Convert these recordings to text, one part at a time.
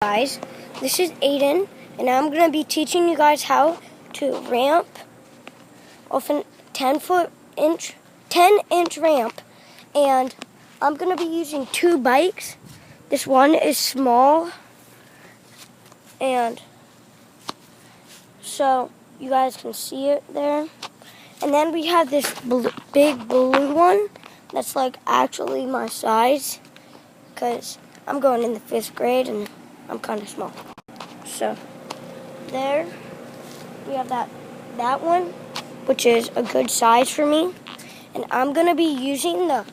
Guys, this is Aiden, and I'm going to be teaching you guys how to ramp off a 10-inch ramp, and I'm going to be using two bikes. This one is small, and so you guys can see it there. And then we have this big blue one that's like actually my size, because I'm going in the 5th grade and I'm kind of small. So there we have that one, which is a good size for me. And I'm going to be using the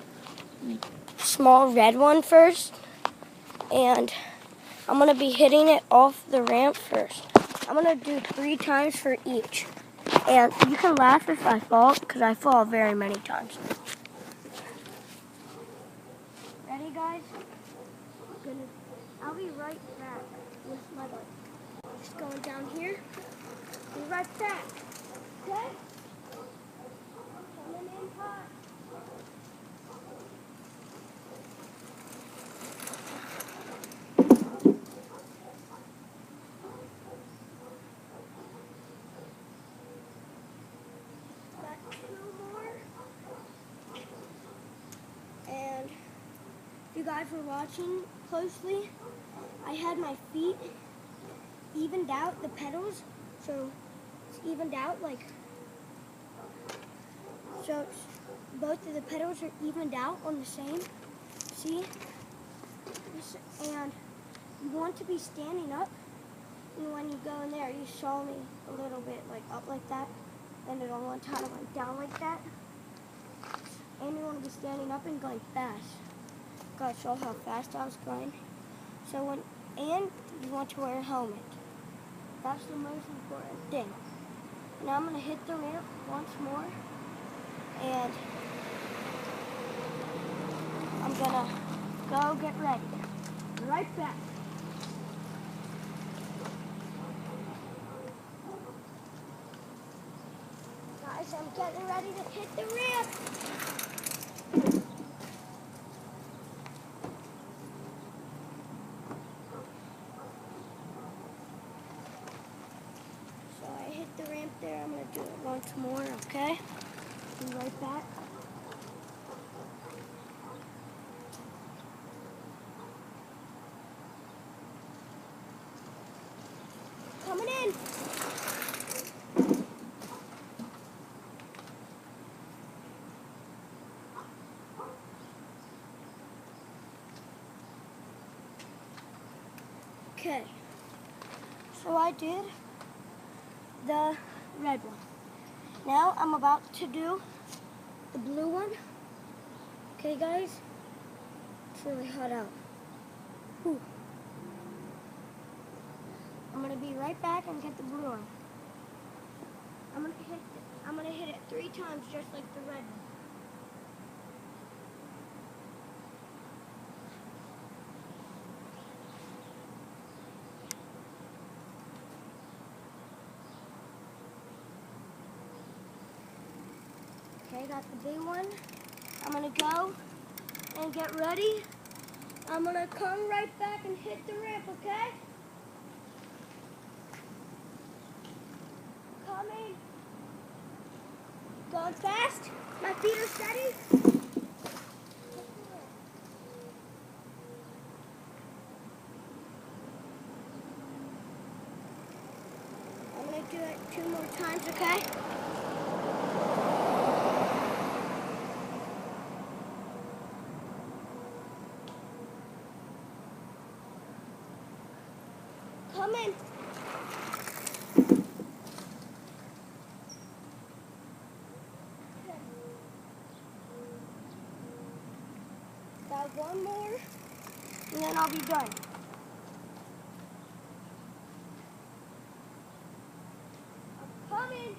small red one first. And I'm going to be hitting it off the ramp first. I'm going to do 3 times for each. And you can laugh if I fall, because I fall very many times. Ready, guys? I'll be right back with my bike. Just going down here. Be right back. Okay? Coming in hot. Got 2 more. And if you guys were watching closely, I had my feet evened out, the pedals, so it's evened out so both of the pedals are evened out on the same, see? And you want to be standing up, and when you go in there, you saw me a little bit up like that, and then on one time I went down like that, and you want to be standing up and going fast. Gotta show how fast I was going. And you want to wear a helmet. That's the most important thing. Now I'm going to hit the ramp once more, and I'm going to go get ready. Right back. Guys, I'm getting ready to hit the ramp. So I hit the ramp there. I'm going to do it once more, okay? Be right back. Coming in. Okay, so I did the red one. Now I'm about to do the blue one. Okay, guys? It's really hot out. Whew. I'm gonna be right back and get the blue one. I'm gonna hit it 3 times just like the red one. Okay, got the big one. I'm gonna go and get ready. I'm gonna come right back and hit the ramp, okay? Coming. Going fast. My feet are steady. I'm gonna do it 2 more times, okay? Coming. Got 1 more, and then I'll be done. I'm coming.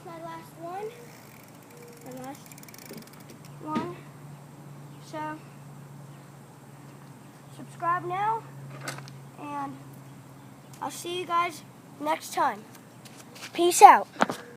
My last one. So subscribe now, and I'll see you guys next time. Peace out.